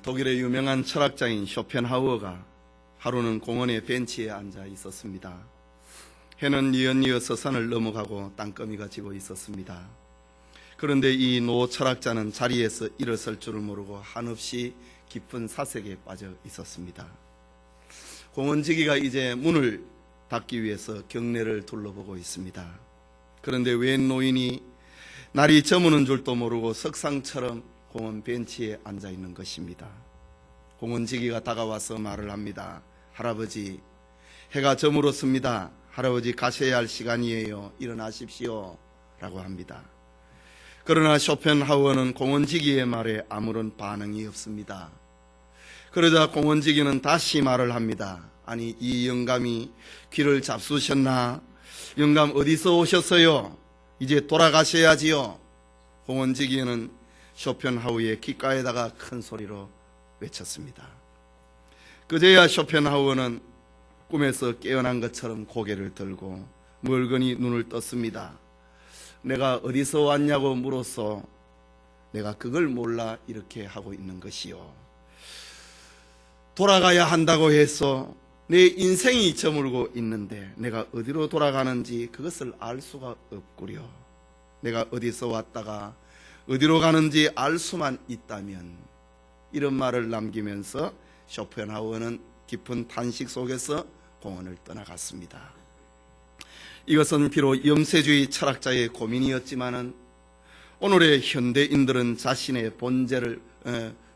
독일의 유명한 철학자인 쇼펜하우어가 하루는 공원의 벤치에 앉아 있었습니다. 해는 뉘엿뉘엿 서산을 넘어가고 땅거미가 지고 있었습니다. 그런데 이 노 철학자는 자리에서 일어설 줄을 모르고 한없이 깊은 사색에 빠져 있었습니다. 공원지기가 이제 문을 닫기 위해서 경내를 둘러보고 있습니다. 그런데 웬 노인이 날이 저무는 줄도 모르고 석상처럼 공원 벤치에 앉아 있는 것입니다. 공원지기가 다가와서 말을 합니다. 할아버지, 해가 저물었습니다. 할아버지 가셔야 할 시간이에요. 일어나십시오. 라고 합니다. 그러나 쇼펜하우어는 공원지기의 말에 아무런 반응이 없습니다. 그러자 공원지기는 다시 말을 합니다. 아니, 이 영감이 귀를 잡수셨나? 영감 어디서 오셨어요? 이제 돌아가셔야지요. 공원지기는 쇼펜하우어의 귓가에다가 큰 소리로 외쳤습니다. 그제야 쇼펜하우어는 꿈에서 깨어난 것처럼 고개를 들고 멀거니 눈을 떴습니다. 내가 어디서 왔냐고 물었어. 내가 그걸 몰라 이렇게 하고 있는 것이요. 돌아가야 한다고 해서 내 인생이 저물고 있는데 내가 어디로 돌아가는지 그것을 알 수가 없구려. 내가 어디서 왔다가 어디로 가는지 알 수만 있다면. 이런 말을 남기면서 쇼펜하우어는 깊은 탄식 속에서 공원을 떠나갔습니다. 이것은 비록 염세주의 철학자의 고민이었지만은 오늘의 현대인들은 자신의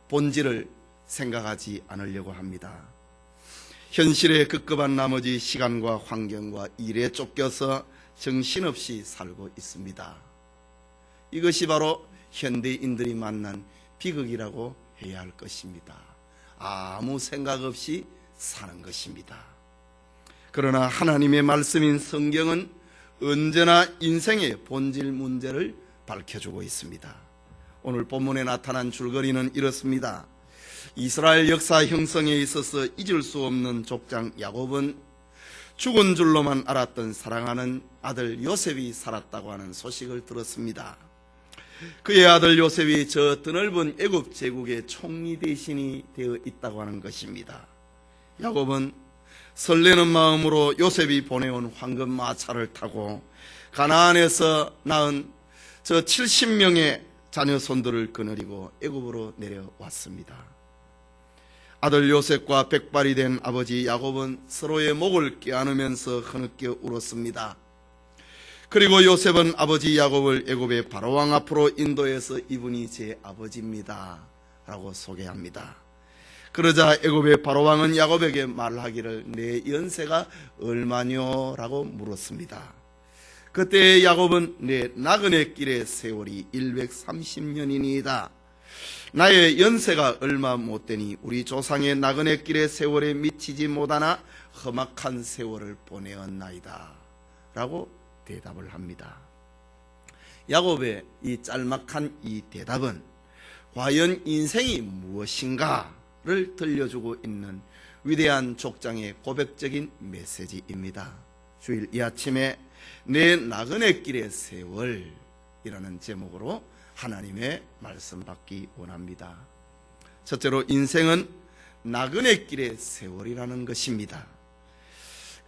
본질을 생각하지 않으려고 합니다. 현실에 급급한 나머지 시간과 환경과 일에 쫓겨서 정신없이 살고 있습니다. 이것이 바로 현대인들이 만난 비극이라고 해야 할 것입니다. 아무 생각 없이 사는 것입니다. 그러나 하나님의 말씀인 성경은 언제나 인생의 본질 문제를 밝혀주고 있습니다. 오늘 본문에 나타난 줄거리는 이렇습니다. 이스라엘 역사 형성에 있어서 잊을 수 없는 족장 야곱은 죽은 줄로만 알았던 사랑하는 아들 요셉이 살았다고 하는 소식을 들었습니다. 그의 아들 요셉이 저 드넓은 애굽 제국의 총리 대신이 되어 있다고 하는 것입니다. 야곱은 설레는 마음으로 요셉이 보내온 황금 마차를 타고 가나안에서 낳은 저 70명의 자녀 손들을 거느리고 애굽으로 내려왔습니다. 아들 요셉과 백발이 된 아버지 야곱은 서로의 목을 껴안으면서 흐느껴 울었습니다. 그리고 요셉은 아버지 야곱을 애굽의 바로왕 앞으로 인도해서 이분이 제 아버지입니다 라고 소개합니다. 그러자 애굽의 바로왕은 야곱에게 말하기를 내 연세가 얼마뇨? 라고 물었습니다. 그때 야곱은 내 나그네 길의 세월이 130년이니이다. 나의 연세가 얼마 못되니 우리 조상의 나그네 길의 세월에 미치지 못하나 험악한 세월을 보내었나이다 라고 대답을 합니다. 야곱의 이 짤막한 이 대답은 과연 인생이 무엇인가를 들려주고 있는 위대한 족장의 고백적인 메시지입니다. 주일 이 아침에 내 나그네 길의 세월이라는 제목으로 하나님의 말씀 받기 원합니다. 첫째로 인생은 나그네 길의 세월이라는 것입니다.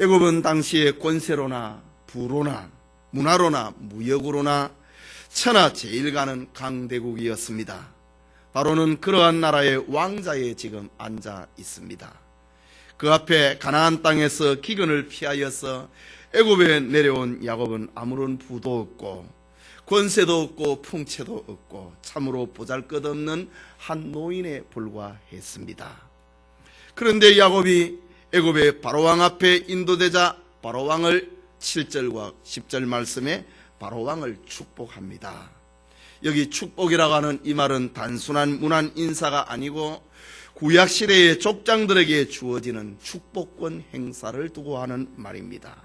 애굽은 당시에 권세로나 부로나 문화로나 무역으로나 천하제일가는 강대국이었습니다. 바로는 그러한 나라의 왕자에 지금 앉아 있습니다. 그 앞에 가나안 땅에서 기근을 피하여서 애굽에 내려온 야곱은 아무런 부도 없고 권세도 없고 풍채도 없고 참으로 보잘것없는 한 노인에 불과했습니다. 그런데 야곱이 애굽의 바로왕 앞에 인도되자 바로왕을 7절과 10절 말씀에 바로왕을 축복합니다. 여기 축복이라고 하는 이 말은 단순한 문안 인사가 아니고 구약시대의 족장들에게 주어지는 축복권 행사를 두고 하는 말입니다.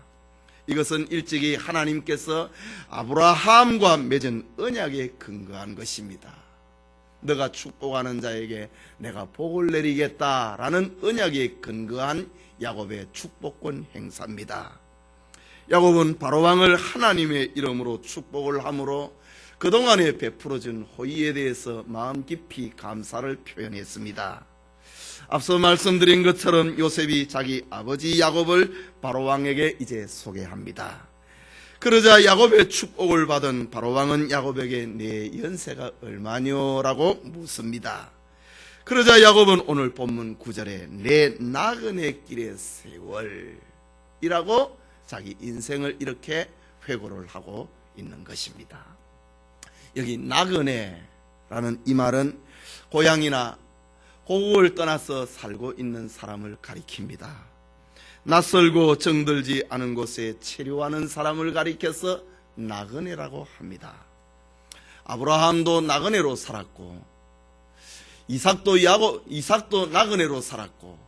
이것은 일찍이 하나님께서 아브라함과 맺은 언약에 근거한 것입니다. 너가 축복하는 자에게 내가 복을 내리겠다라는 언약에 근거한 야곱의 축복권 행사입니다. 야곱은 바로왕을 하나님의 이름으로 축복을 함으로 그동안에 베풀어준 호의에 대해서 마음 깊이 감사를 표현했습니다. 앞서 말씀드린 것처럼 요셉이 자기 아버지 야곱을 바로왕에게 이제 소개합니다. 그러자 야곱의 축복을 받은 바로왕은 야곱에게 내 연세가 얼마뇨? 라고 묻습니다. 그러자 야곱은 오늘 본문 9절에 내 나그네 길의 세월이라고 자기 인생을 이렇게 회고를 하고 있는 것입니다. 여기 나그네라는 이 말은 고향이나 고국을 떠나서 살고 있는 사람을 가리킵니다. 낯설고 정들지 않은 곳에 체류하는 사람을 가리켜서 나그네라고 합니다. 아브라함도 나그네로 살았고 이삭도 나그네로 살았고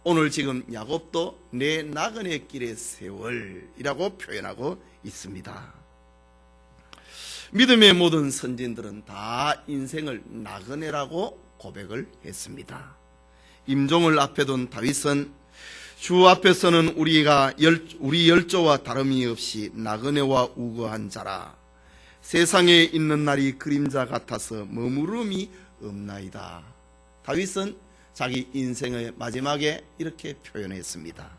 오늘 지금 야곱도 내 나그네 길의 세월이라고 표현하고 있습니다. 믿음의 모든 선진들은 다 인생을 나그네라고 고백을 했습니다. 임종을 앞에 둔 다윗은 주 앞에서는 우리 열조와 다름이 없이 나그네와 우거한 자라. 세상에 있는 날이 그림자 같아서 머무름이 없나이다. 다윗은 자기 인생의 마지막에 이렇게 표현했습니다.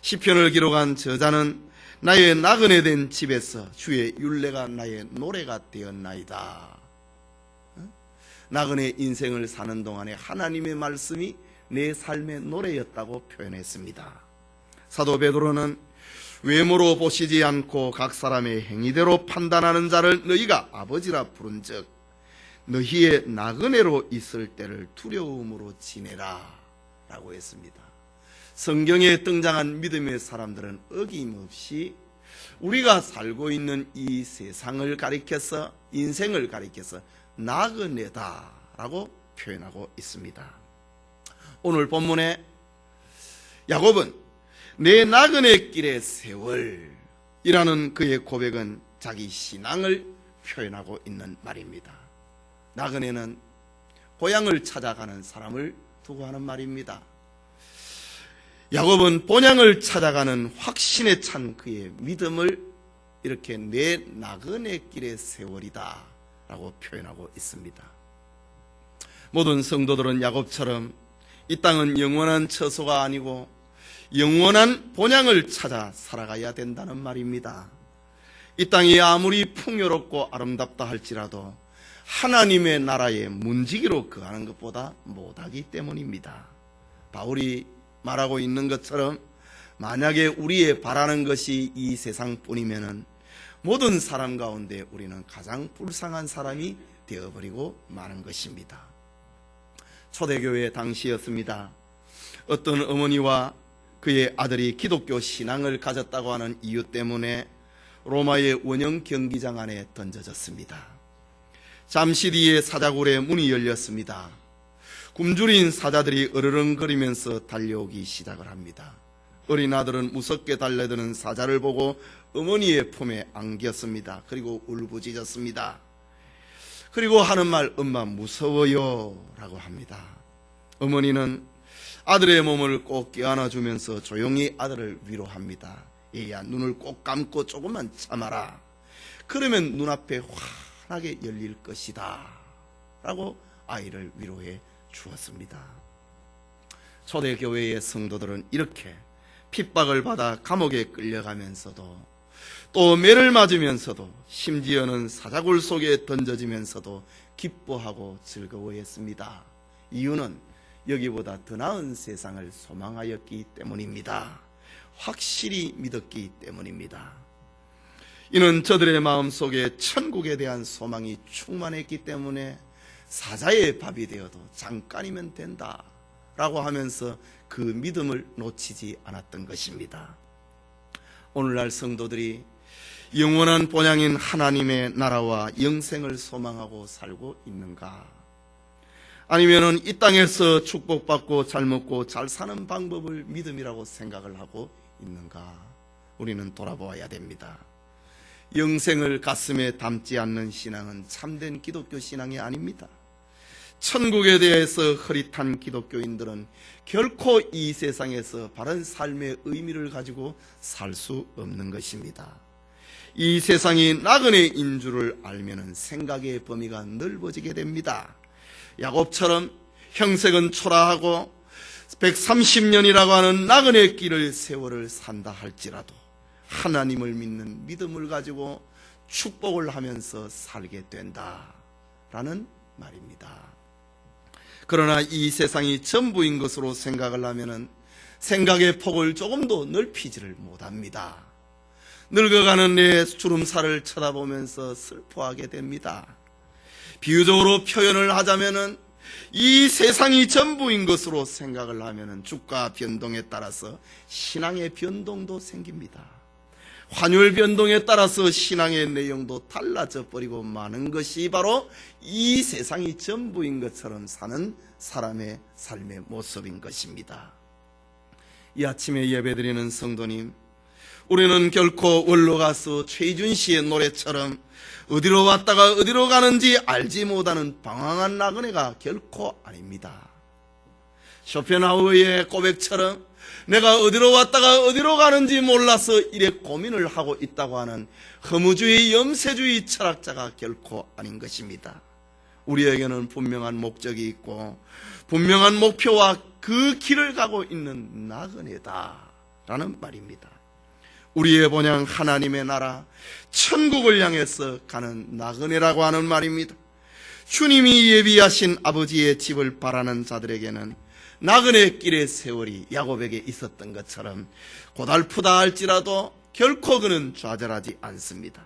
시편을 기록한 저자는 나의 나그네 된 집에서 주의 율례가 나의 노래가 되었나이다. 나그네 인생을 사는 동안에 하나님의 말씀이 내 삶의 노래였다고 표현했습니다. 사도 베드로는 외모로 보시지 않고 각 사람의 행위대로 판단하는 자를 너희가 아버지라 부른즉 너희의 나그네로 있을 때를 두려움으로 지내라 라고 했습니다. 성경에 등장한 믿음의 사람들은 어김없이 우리가 살고 있는 이 세상을 가리켜서 인생을 가리켜서 나그네다 라고 표현하고 있습니다. 오늘 본문에 야곱은 내 나그네 길의 세월이라는 그의 고백은 자기 신앙을 표현하고 있는 말입니다. 나그네는 고향을 찾아가는 사람을 두고 하는 말입니다. 야곱은 본향을 찾아가는 확신에 찬 그의 믿음을 이렇게 내 나그네 길의 세월이다 라고 표현하고 있습니다. 모든 성도들은 야곱처럼 이 땅은 영원한 처소가 아니고 영원한 본향을 찾아 살아가야 된다는 말입니다. 이 땅이 아무리 풍요롭고 아름답다 할지라도 하나님의 나라의 문지기로 거하는 것보다 못하기 때문입니다. 바울이 말하고 있는 것처럼 만약에 우리의 바라는 것이 이 세상뿐이면은 모든 사람 가운데 우리는 가장 불쌍한 사람이 되어버리고 마는 것입니다. 초대교회 당시였습니다. 어떤 어머니와 그의 아들이 기독교 신앙을 가졌다고 하는 이유 때문에 로마의 원형 경기장 안에 던져졌습니다. 잠시 뒤에 사자굴의 문이 열렸습니다. 굶주린 사자들이 으르렁거리면서 달려오기 시작을 합니다. 어린 아들은 무섭게 달려드는 사자를 보고 어머니의 품에 안겼습니다. 그리고 울부짖었습니다. 그리고 하는 말, 엄마 무서워요 라고 합니다. 어머니는 아들의 몸을 꼭 껴안아주면서 조용히 아들을 위로합니다. 얘야, 눈을 꼭 감고 조금만 참아라. 그러면 눈앞에 환하게 열릴 것이다 라고 아이를 위로해 주었습니다. 초대교회의 성도들은 이렇게 핍박을 받아 감옥에 끌려가면서도 또 매를 맞으면서도 심지어는 사자굴 속에 던져지면서도 기뻐하고 즐거워했습니다. 이유는 여기보다 더 나은 세상을 소망하였기 때문입니다. 확실히 믿었기 때문입니다. 이는 저들의 마음속에 천국에 대한 소망이 충만했기 때문에 사자의 밥이 되어도 잠깐이면 된다 라고 하면서 그 믿음을 놓치지 않았던 것입니다. 오늘날 성도들이 영원한 본향인 하나님의 나라와 영생을 소망하고 살고 있는가? 아니면은 이 땅에서 축복받고 잘 먹고 잘 사는 방법을 믿음이라고 생각을 하고 있는가? 우리는 돌아보아야 됩니다. 영생을 가슴에 담지 않는 신앙은 참된 기독교 신앙이 아닙니다. 천국에 대해서 흐릿한 기독교인들은 결코 이 세상에서 바른 삶의 의미를 가지고 살 수 없는 것입니다. 이 세상이 나그네인 줄을 알면 생각의 범위가 넓어지게 됩니다. 야곱처럼 형색은 초라하고 130년이라고 하는 나그네 길을 세월을 산다 할지라도 하나님을 믿는 믿음을 가지고 축복을 하면서 살게 된다라는 말입니다. 그러나 이 세상이 전부인 것으로 생각을 하면 생각의 폭을 조금 더 넓히지를 못합니다. 늙어가는 내 주름살을 쳐다보면서 슬퍼하게 됩니다. 비유적으로 표현을 하자면은 이 세상이 전부인 것으로 생각을 하면은 주가 변동에 따라서 신앙의 변동도 생깁니다. 환율 변동에 따라서 신앙의 내용도 달라져 버리고 마는 것이 바로 이 세상이 전부인 것처럼 사는 사람의 삶의 모습인 것입니다. 이 아침에 예배드리는 성도님, 우리는 결코 원로 가수 최희준 씨의 노래처럼 어디로 왔다가 어디로 가는지 알지 못하는 방황한 나그네가 결코 아닙니다. 쇼펜하우어의 고백처럼 내가 어디로 왔다가 어디로 가는지 몰라서 이래 고민을 하고 있다고 하는 허무주의 염세주의 철학자가 결코 아닌 것입니다. 우리에게는 분명한 목적이 있고 분명한 목표와 그 길을 가고 있는 나그네다라는 말입니다. 우리의 본향 하나님의 나라 천국을 향해서 가는 나그네라고 하는 말입니다. 주님이 예비하신 아버지의 집을 바라는 자들에게는 나그네 길의 세월이 야곱에게 있었던 것처럼 고달프다 할지라도 결코 그는 좌절하지 않습니다.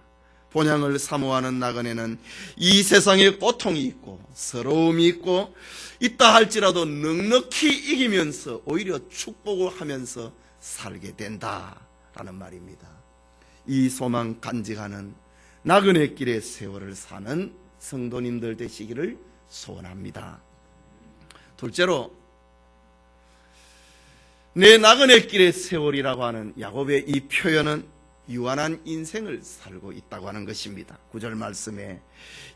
본향을 사모하는 나그네는 이 세상에 고통이 있고 서러움이 있고 있다 할지라도 넉넉히 이기면서 오히려 축복을 하면서 살게 된다라는 말입니다. 이 소망 간직하는 나그네 길의 세월을 사는 성도님들 되시기를 소원합니다. 둘째로, 내 나그네 길의 세월이라고 하는 야곱의 이 표현은 유한한 인생을 살고 있다고 하는 것입니다. 9절 말씀에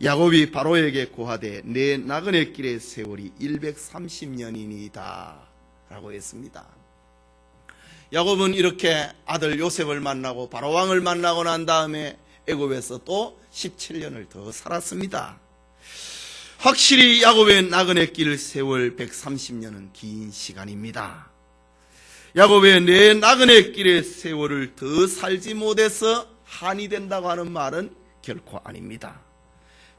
야곱이 바로에게 고하되 내 나그네 길의 세월이 130년이니이다 라고 했습니다. 야곱은 이렇게 아들 요셉을 만나고 바로왕을 만나고 난 다음에 애굽에서 또 17년을 더 살았습니다. 확실히 야곱의 나그네 길 세월 130년은 긴 시간입니다. 야곱의 내 나그네 길의 세월을 더 살지 못해서 한이 된다고 하는 말은 결코 아닙니다.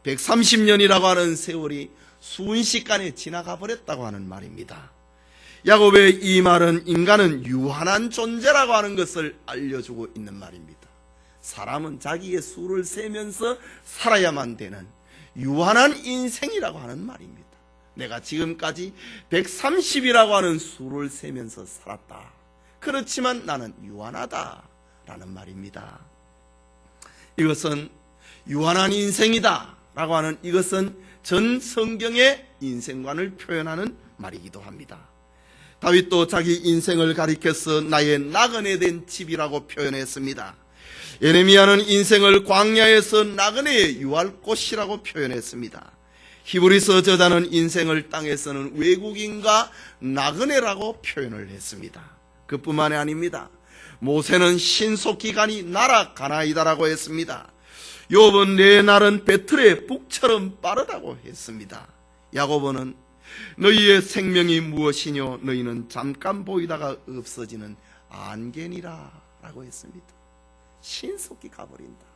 130년이라고 하는 세월이 순식간에 지나가 버렸다고 하는 말입니다. 야곱의 이 말은 인간은 유한한 존재라고 하는 것을 알려주고 있는 말입니다. 사람은 자기의 수를 세면서 살아야만 되는 유한한 인생이라고 하는 말입니다. 내가 지금까지 130이라고 하는 수를 세면서 살았다. 그렇지만 나는 유한하다라는 말입니다. 이것은 유한한 인생이다 라고 하는, 이것은 전 성경의 인생관을 표현하는 말이기도 합니다. 다윗도 자기 인생을 가리켜서 나의 나그네 된 집이라고 표현했습니다. 예레미야는 인생을 광야에서 나그네의 유할꽃이라고 표현했습니다. 히브리서 저자는 인생을 땅에서는 외국인과 나그네라고 표현을 했습니다. 그뿐만이 아닙니다. 모세는 신속기간이 나라 가나이다라고 했습니다. 욥은 내 날은 배틀의 북처럼 빠르다고 했습니다. 야고보는 너희의 생명이 무엇이뇨 너희는 잠깐 보이다가 없어지는 안개니라 라고 했습니다. 신속히 가버린다.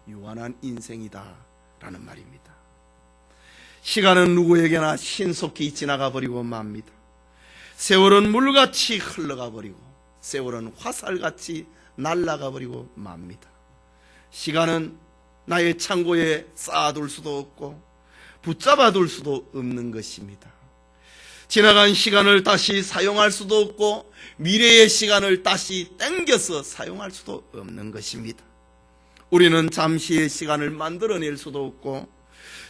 유한한 인생이다 라는 말입니다. 시간은 누구에게나 신속히 지나가 버리고 맙니다. 세월은 물같이 흘러가 버리고 세월은 화살같이 날아가 버리고 맙니다. 시간은 나의 창고에 쌓아둘 수도 없고 붙잡아둘 수도 없는 것입니다. 지나간 시간을 다시 사용할 수도 없고 미래의 시간을 다시 땡겨서 사용할 수도 없는 것입니다. 우리는 잠시의 시간을 만들어낼 수도 없고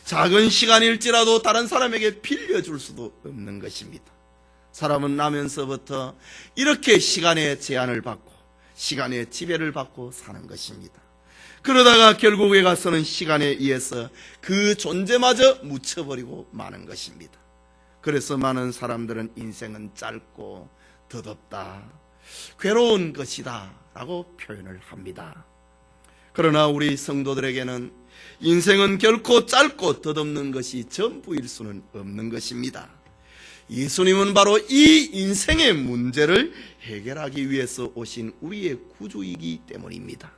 작은 시간일지라도 다른 사람에게 빌려줄 수도 없는 것입니다. 사람은 나면서부터 이렇게 시간의 제한을 받고 시간의 지배를 받고 사는 것입니다. 그러다가 결국에 가서는 시간에 의해서 그 존재마저 묻혀버리고 마는 것입니다. 그래서 많은 사람들은 인생은 짧고 덧없다, 괴로운 것이다 라고 표현을 합니다. 그러나 우리 성도들에게는 인생은 결코 짧고 덧없는 것이 전부일 수는 없는 것입니다. 예수님은 바로 이 인생의 문제를 해결하기 위해서 오신 우리의 구주이기 때문입니다.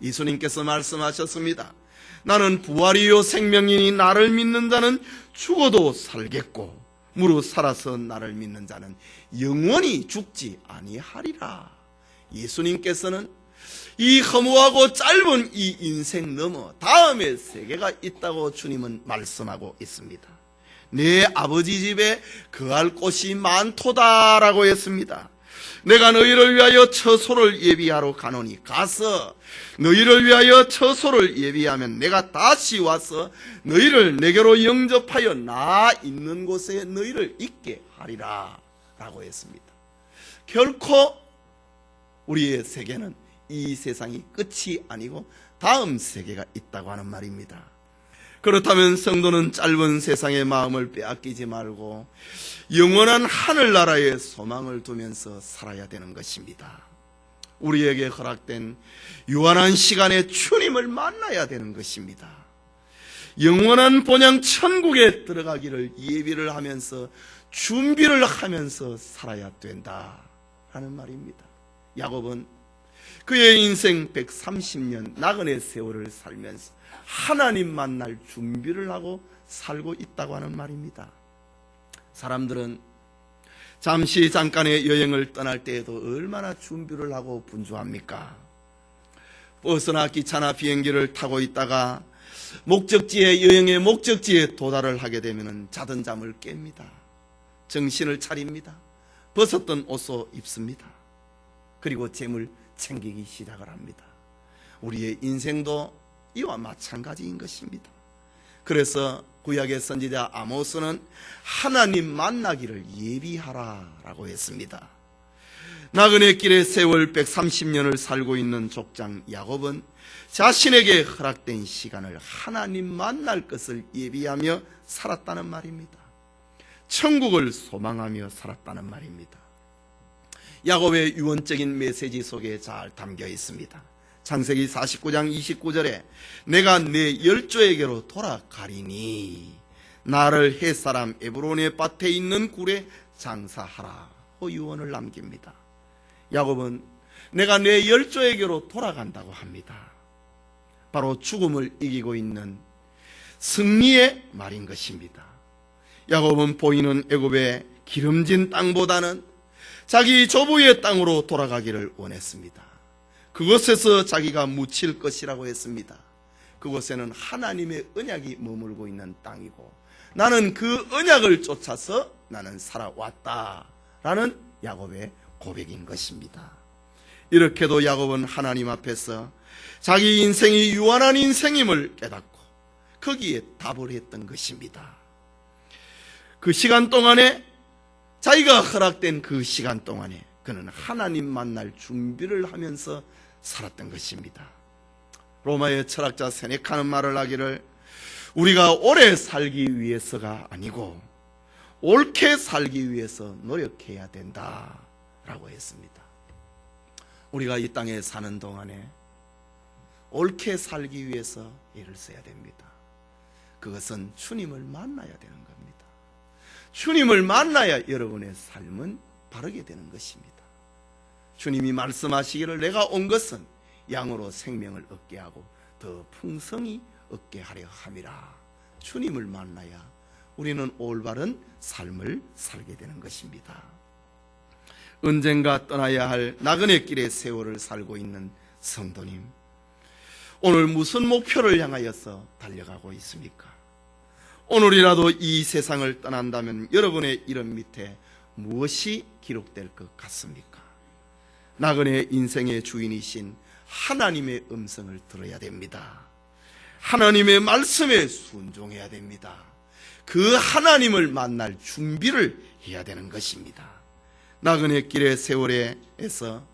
예수님께서 말씀하셨습니다. 나는 부활이요 생명이니 나를 믿는 자는 죽어도 살겠고 무릇 살아서 나를 믿는 자는 영원히 죽지 아니하리라. 예수님께서는 이 허무하고 짧은 이 인생 넘어 다음의 세계가 있다고 주님은 말씀하고 있습니다. 내 아버지 집에 거할 곳이 많도다라고 했습니다. 내가 너희를 위하여 처소를 예비하러 가노니 가서 너희를 위하여 처소를 예비하면 내가 다시 와서 너희를 내게로 영접하여 나 있는 곳에 너희를 있게 하리라 라고 했습니다. 결코 우리의 세계는 이 세상이 끝이 아니고 다음 세계가 있다고 하는 말입니다. 그렇다면 성도는 짧은 세상의 마음을 빼앗기지 말고 영원한 하늘나라의 소망을 두면서 살아야 되는 것입니다. 우리에게 허락된 유한한 시간에 주님을 만나야 되는 것입니다. 영원한 본향 천국에 들어가기를 예비를 하면서 준비를 하면서 살아야 된다라는 말입니다. 야곱은 그의 인생 130년 나그네 세월을 살면서 하나님 만날 준비를 하고 살고 있다고 하는 말입니다. 사람들은 잠시 잠깐의 여행을 떠날 때에도 얼마나 준비를 하고 분주합니까? 버스나 기차나 비행기를 타고 있다가 여행의 목적지에 도달을 하게 되면 자던 잠을 깹니다. 정신을 차립니다. 벗었던 옷을 입습니다. 그리고 짐을 챙기기 시작을 합니다. 우리의 인생도 이와 마찬가지인 것입니다. 그래서 구약의 선지자 아모스는 하나님 만나기를 예비하라라고 했습니다. 나그네 길의 세월 130년을 살고 있는 족장 야곱은 자신에게 허락된 시간을 하나님 만날 것을 예비하며 살았다는 말입니다. 천국을 소망하며 살았다는 말입니다. 야곱의 유언적인 메시지 속에 잘 담겨 있습니다. 창세기 49장 29절에 내가 내 열조에게로 돌아가리니 나를 헷사람 에브론의 밭에 있는 굴에 장사하라 고 유언을 남깁니다. 야곱은 내가 내 열조에게로 돌아간다고 합니다. 바로 죽음을 이기고 있는 승리의 말인 것입니다. 야곱은 보이는 애굽의 기름진 땅보다는 자기 조부의 땅으로 돌아가기를 원했습니다. 그곳에서 자기가 묻힐 것이라고 했습니다. 그곳에는 하나님의 언약이 머물고 있는 땅이고 나는 그 언약을 쫓아서 나는 살아왔다라는 야곱의 고백인 것입니다. 이렇게도 야곱은 하나님 앞에서 자기 인생이 유한한 인생임을 깨닫고 거기에 답을 했던 것입니다. 그 시간 동안에 자기가 허락된 그 시간 동안에 그는 하나님 만날 준비를 하면서 살았던 것입니다. 로마의 철학자 세네카는 말을 하기를 우리가 오래 살기 위해서가 아니고 옳게 살기 위해서 노력해야 된다라고 했습니다. 우리가 이 땅에 사는 동안에 옳게 살기 위해서 애를 써야 됩니다. 그것은 주님을 만나야 되는 겁니다. 주님을 만나야 여러분의 삶은 바르게 되는 것입니다. 주님이 말씀하시기를 내가 온 것은 양으로 생명을 얻게 하고 더 풍성히 얻게 하려 함이라. 주님을 만나야 우리는 올바른 삶을 살게 되는 것입니다. 언젠가 떠나야 할 나그네 길의 세월을 살고 있는 성도님, 오늘 무슨 목표를 향하여서 달려가고 있습니까? 오늘이라도 이 세상을 떠난다면 여러분의 이름 밑에 무엇이 기록될 것 같습니까? 나그네 인생의 주인이신 하나님의 음성을 들어야 됩니다. 하나님의 말씀에 순종해야 됩니다. 그 하나님을 만날 준비를 해야 되는 것입니다. 나그네 길의 세월에서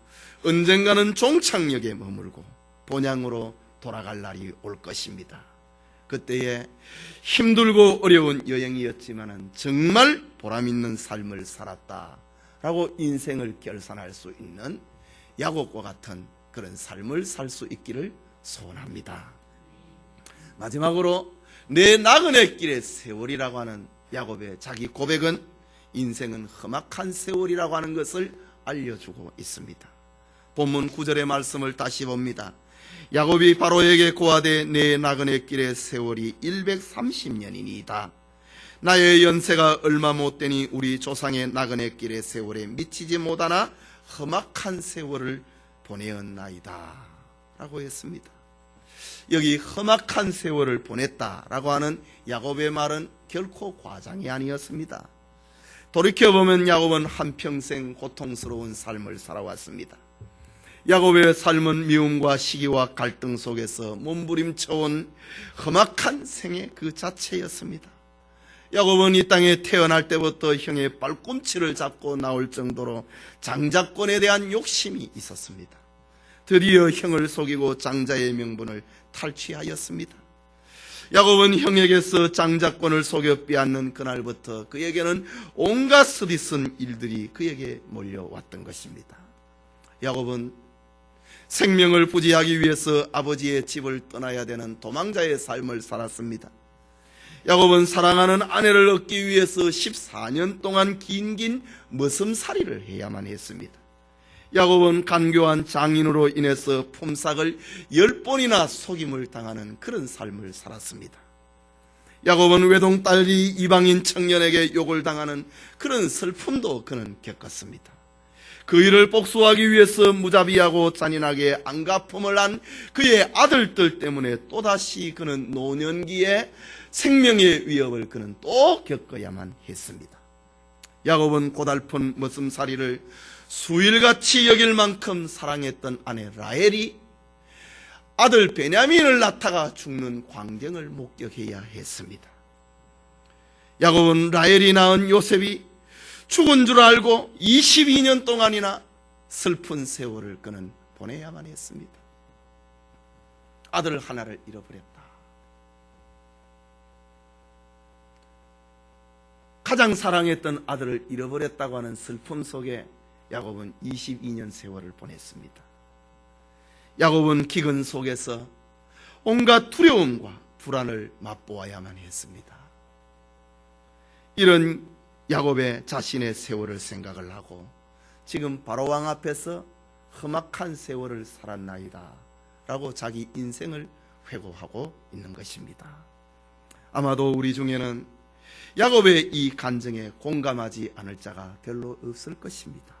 언젠가는 종착역에 머물고 본향으로 돌아갈 날이 올 것입니다. 그때에 힘들고 어려운 여행이었지만 정말 보람있는 삶을 살았다라고 인생을 결산할 수 있는 야곱과 같은 그런 삶을 살 수 있기를 소원합니다. 마지막으로 내 나그네 길의 세월이라고 하는 야곱의 자기 고백은 인생은 험악한 세월이라고 하는 것을 알려주고 있습니다. 본문 9절의 말씀을 다시 봅니다. 야곱이 바로에게 고하되 내 나그네 길의 세월이 130년이니이다. 나의 연세가 얼마 못되니 우리 조상의 나그네 길의 세월에 미치지 못하나 험악한 세월을 보내었나이다 라고 했습니다. 여기 험악한 세월을 보냈다라고 하는 야곱의 말은 결코 과장이 아니었습니다. 돌이켜보면 야곱은 한평생 고통스러운 삶을 살아왔습니다. 야곱의 삶은 미움과 시기와 갈등 속에서 몸부림쳐온 험악한 생애 그 자체였습니다. 야곱은 이 땅에 태어날 때부터 형의 발꿈치를 잡고 나올 정도로 장자권에 대한 욕심이 있었습니다. 드디어 형을 속이고 장자의 명분을 탈취하였습니다. 야곱은 형에게서 장자권을 속여 빼앗는 그날부터 그에게는 온갖 쓰디쓴 일들이 그에게 몰려왔던 것입니다. 야곱은 생명을 부지하기 위해서 아버지의 집을 떠나야 되는 도망자의 삶을 살았습니다. 야곱은 사랑하는 아내를 얻기 위해서 14년 동안 긴 머슴살이를 해야만 했습니다. 야곱은 간교한 장인으로 인해서 품삯을 10번이나 속임을 당하는 그런 삶을 살았습니다. 야곱은 외동딸이 이방인 청년에게 욕을 당하는 그런 슬픔도 그는 겪었습니다. 그 일을 복수하기 위해서 무자비하고 잔인하게 안갚음을 한 그의 아들들 때문에 또다시 그는 노년기에 생명의 위협을 그는 또 겪어야만 했습니다. 야곱은 고달픈 머슴살이를 수일같이 여길 만큼 사랑했던 아내 라헬이 아들 베냐민을 낳다가 죽는 광경을 목격해야 했습니다. 야곱은 라헬이 낳은 요셉이 죽은 줄 알고 22년 동안이나 슬픈 세월을 그는 보내야만 했습니다. 아들 하나를 잃어버렸다. 가장 사랑했던 아들을 잃어버렸다고 하는 슬픔 속에 야곱은 22년 세월을 보냈습니다. 야곱은 기근 속에서 온갖 두려움과 불안을 맛보아야만 했습니다. 이런 야곱의 자신의 세월을 생각을 하고 지금 바로왕 앞에서 험악한 세월을 살았나이다 라고 자기 인생을 회고하고 있는 것입니다. 아마도 우리 중에는 야곱의 이 간증에 공감하지 않을 자가 별로 없을 것입니다.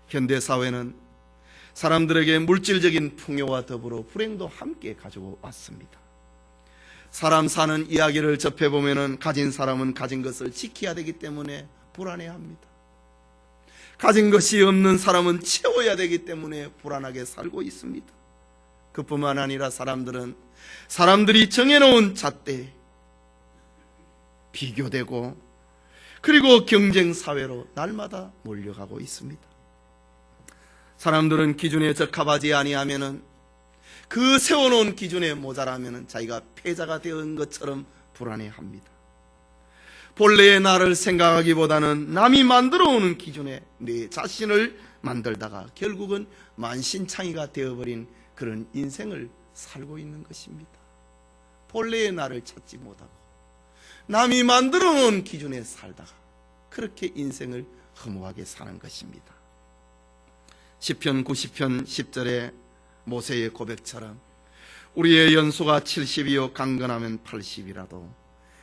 현대사회는 사람들에게 물질적인 풍요와 더불어 불행도 함께 가지고 왔습니다. 사람 사는 이야기를 접해보면 가진 사람은 가진 것을 지켜야 되기 때문에 불안해합니다. 가진 것이 없는 사람은 채워야 되기 때문에 불안하게 살고 있습니다. 그뿐만 아니라 사람들은 사람들이 정해놓은 잣대에 비교되고 그리고 경쟁사회로 날마다 몰려가고 있습니다. 사람들은 기준에 적합하지 아니하면은 그 세워놓은 기준에 모자라면은 자기가 패자가 된 것처럼 불안해합니다. 본래의 나를 생각하기보다는 남이 만들어오는 기준에 내 자신을 만들다가 결국은 만신창이가 되어버린 그런 인생을 살고 있는 것입니다. 본래의 나를 찾지 못하고 남이 만들어놓은 기준에 살다가 그렇게 인생을 허무하게 사는 것입니다. 시편 90편 10절에 모세의 고백처럼 우리의 연수가 70이요 강건하면 80이라도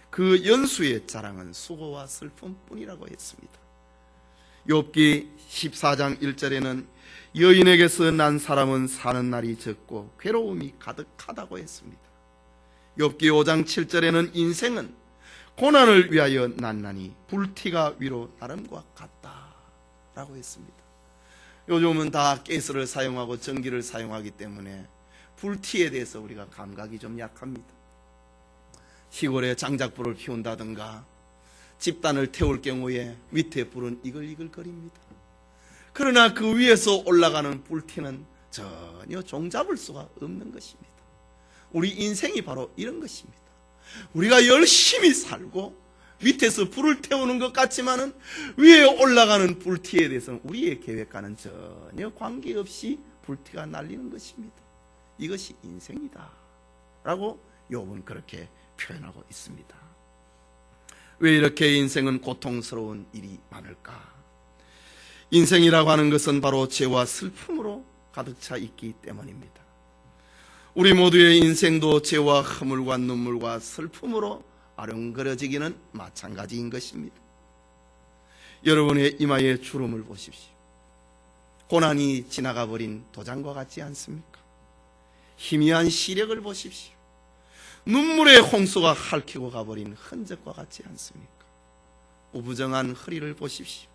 그 연수의 자랑은 수고와 슬픔뿐이라고 했습니다. 욥기 14장 1절에는 여인에게서 난 사람은 사는 날이 적고 괴로움이 가득하다고 했습니다. 욥기 5장 7절에는 인생은 고난을 위하여 난나니 불티가 위로 나름과 같다라고 했습니다. 요즘은 다 가스를 사용하고 전기를 사용하기 때문에 불티에 대해서 우리가 감각이 좀 약합니다. 시골에 장작불을 피운다든가 집단을 태울 경우에 밑에 불은 이글이글거립니다. 그러나 그 위에서 올라가는 불티는 전혀 종잡을 수가 없는 것입니다. 우리 인생이 바로 이런 것입니다. 우리가 열심히 살고 밑에서 불을 태우는 것 같지만은 위에 올라가는 불티에 대해서는 우리의 계획과는 전혀 관계없이 불티가 날리는 것입니다. 이것이 인생이다 라고 욥은 그렇게 표현하고 있습니다. 왜 이렇게 인생은 고통스러운 일이 많을까? 인생이라고 하는 것은 바로 죄와 슬픔으로 가득 차 있기 때문입니다. 우리 모두의 인생도 죄와 허물과 눈물과 슬픔으로 아령거려지기는 마찬가지인 것입니다. 여러분의 이마에 주름을 보십시오. 고난이 지나가 버린 도장과 같지 않습니까? 희미한 시력을 보십시오. 눈물의 홍수가 핥히고 가버린 흔적과 같지 않습니까? 우부정한 허리를 보십시오.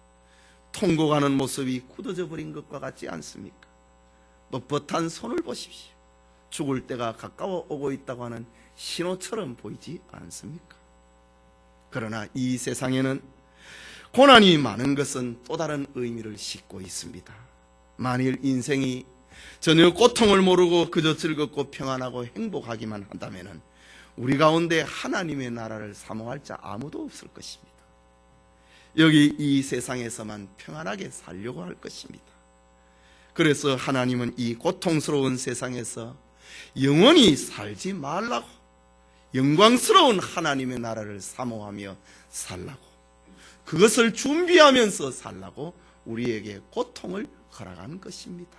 통곡하는 모습이 굳어져 버린 것과 같지 않습니까? 뻣뻣한 손을 보십시오. 죽을 때가 가까워 오고 있다고 하는 신호처럼 보이지 않습니까? 그러나 이 세상에는 고난이 많은 것은 또 다른 의미를 싣고 있습니다. 만일 인생이 전혀 고통을 모르고 그저 즐겁고 평안하고 행복하기만 한다면 우리 가운데 하나님의 나라를 사모할 자 아무도 없을 것입니다. 여기 이 세상에서만 평안하게 살려고 할 것입니다. 그래서 하나님은 이 고통스러운 세상에서 영원히 살지 말라고, 영광스러운 하나님의 나라를 사모하며 살라고, 그것을 준비하면서 살라고 우리에게 고통을 허락하는 것입니다.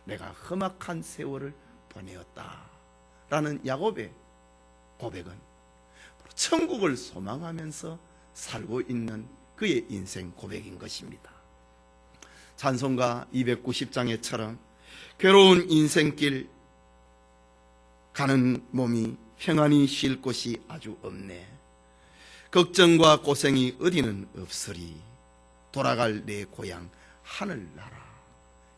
내가 험악한 세월을 보내었다 라는 야곱의 고백은 바로 천국을 소망하면서 살고 있는 그의 인생 고백인 것입니다. 찬송가 290장에처럼 괴로운 인생길 가는 몸이 평안히 쉴 곳이 아주 없네. 걱정과 고생이 어디는 없으리. 돌아갈 내 고향 하늘나라.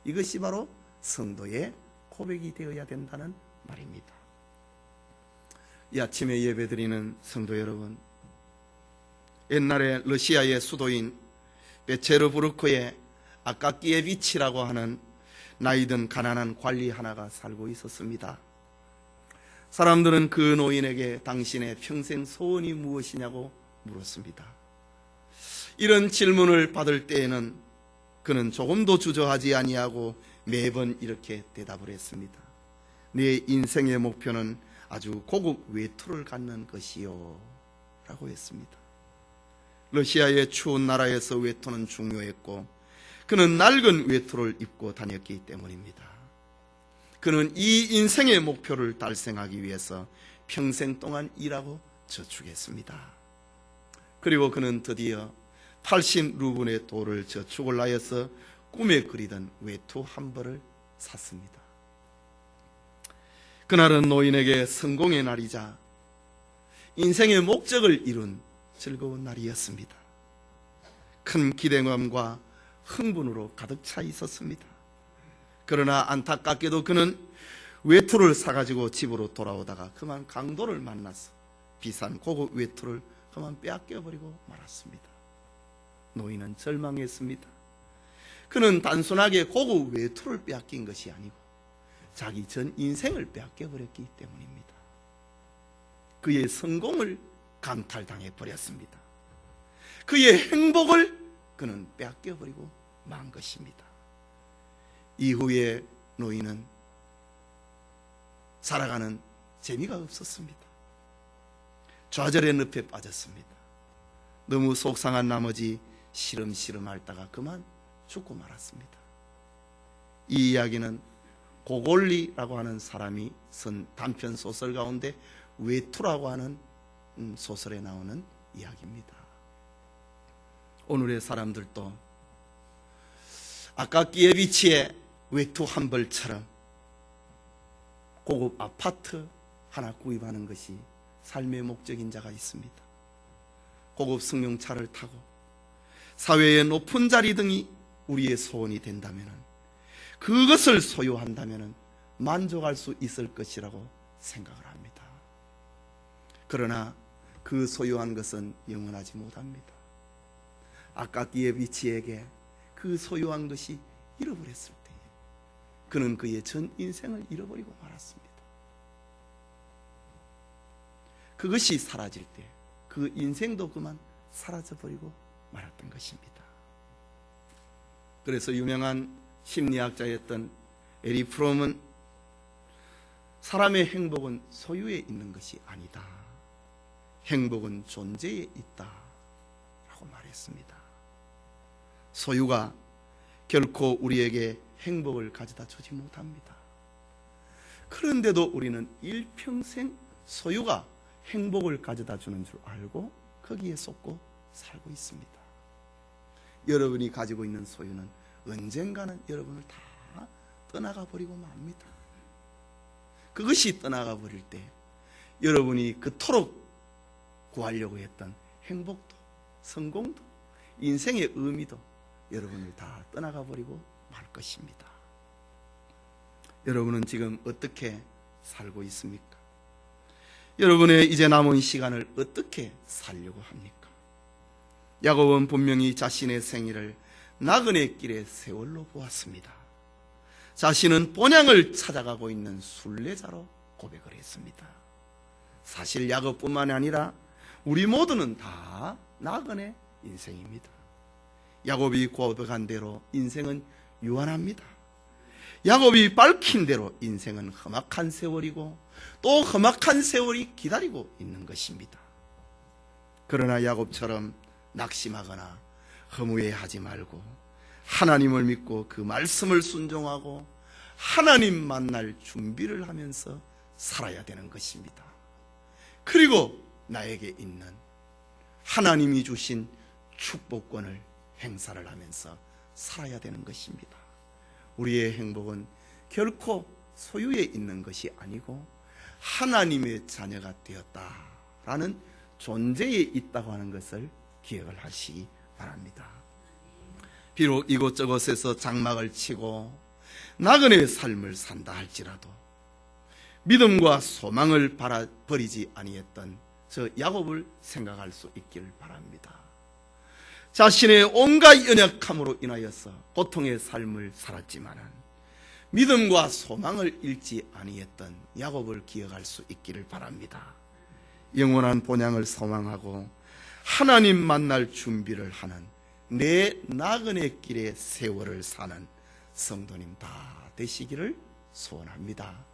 이것이 바로 성도의 고백이 되어야 된다는 말입니다. 이 아침에 예배드리는 성도 여러분, 옛날에 러시아의 수도인 베체르부르크의 아까키예비치라고 하는 나이든 가난한 관리 하나가 살고 있었습니다. 사람들은 그 노인에게 당신의 평생 소원이 무엇이냐고 물었습니다. 이런 질문을 받을 때에는 그는 조금도 주저하지 아니하고 매번 이렇게 대답을 했습니다. 내 인생의 목표는 아주 고급 외투를 갖는 것이요 라고 했습니다. 러시아의 추운 나라에서 외투는 중요했고 그는 낡은 외투를 입고 다녔기 때문입니다. 그는 이 인생의 목표를 달성하기 위해서 평생 동안 일하고 저축했습니다. 그리고 그는 드디어 80루블의 돌을 저축을 하여서 꿈에 그리던 외투 한 벌을 샀습니다. 그날은 노인에게 성공의 날이자 인생의 목적을 이룬 즐거운 날이었습니다. 큰 기대감과 흥분으로 가득 차 있었습니다. 그러나 안타깝게도 그는 외투를 사가지고 집으로 돌아오다가 그만 강도를 만나서 비싼 고급 외투를 그만 빼앗겨버리고 말았습니다. 노인은 절망했습니다. 그는 단순하게 고급 외투를 빼앗긴 것이 아니고 자기 전 인생을 빼앗겨버렸기 때문입니다. 그의 성공을 강탈당해 버렸습니다. 그의 행복을 그는 빼앗겨버리고 만 것입니다. 이후에 노인은 살아가는 재미가 없었습니다. 좌절의 늪에 빠졌습니다. 너무 속상한 나머지 시름시름 앓다가 그만 죽고 말았습니다. 이 이야기는 고골리라고 하는 사람이 쓴 단편 소설 가운데 외투라고 하는 소설에 나오는 이야기입니다. 오늘의 사람들도 아까키예비치의 외투 한 벌처럼 고급 아파트 하나 구입하는 것이 삶의 목적인 자가 있습니다. 고급 승용차를 타고 사회의 높은 자리 등이 우리의 소원이 된다면 그것을 소유한다면 만족할 수 있을 것이라고 생각을 합니다. 그러나 그 소유한 것은 영원하지 못합니다. 아까키예비치에게 그 소유한 것이 잃어버렸을 때 그는 그의 전 인생을 잃어버리고 말았습니다. 그것이 사라질 때 그 인생도 그만 사라져버리고 말았던 것입니다. 그래서 유명한 심리학자였던 에리 프롬은 사람의 행복은 소유에 있는 것이 아니다. 행복은 존재에 있다 라고 말했습니다. 소유가 결코 우리에게 행복을 가져다 주지 못합니다. 그런데도 우리는 일평생 소유가 행복을 가져다 주는 줄 알고 거기에 속고 살고 있습니다. 여러분이 가지고 있는 소유는 언젠가는 여러분을 다 떠나가 버리고 맙니다. 그것이 떠나가 버릴 때 여러분이 그토록 구하려고 했던 행복도, 성공도, 인생의 의미도 여러분을 다 떠나가 버리고 말 것입니다. 여러분은 지금 어떻게 살고 있습니까? 여러분의 이제 남은 시간을 어떻게 살려고 합니까? 야곱은 분명히 자신의 생일을 나그네 길의 세월로 보았습니다. 자신은 본향을 찾아가고 있는 순례자로 고백을 했습니다. 사실 야곱뿐만 아니라 우리 모두는 다 나그네 인생입니다. 야곱이 고백한 대로 인생은 유한합니다. 야곱이 밝힌 대로 인생은 험악한 세월이고 또 험악한 세월이 기다리고 있는 것입니다. 그러나 야곱처럼 낙심하거나 허무해하지 말고 하나님을 믿고 그 말씀을 순종하고 하나님 만날 준비를 하면서 살아야 되는 것입니다. 그리고 나에게 있는 하나님이 주신 축복권을 행사를 하면서 살아야 되는 것입니다. 우리의 행복은 결코 소유에 있는 것이 아니고 하나님의 자녀가 되었다라는 존재에 있다고 하는 것을 기억을 하시기 바랍니다. 비록 이곳저곳에서 장막을 치고 나그네의 삶을 산다 할지라도 믿음과 소망을 버리지 아니했던 저 야곱을 생각할 수 있기를 바랍니다. 자신의 온갖 연약함으로 인하여서 고통의 삶을 살았지만 믿음과 소망을 잃지 아니했던 야곱을 기억할 수 있기를 바랍니다. 영원한 본향을 소망하고 하나님 만날 준비를 하는 내 나그네 길의 세월을 사는 성도님 다 되시기를 소원합니다.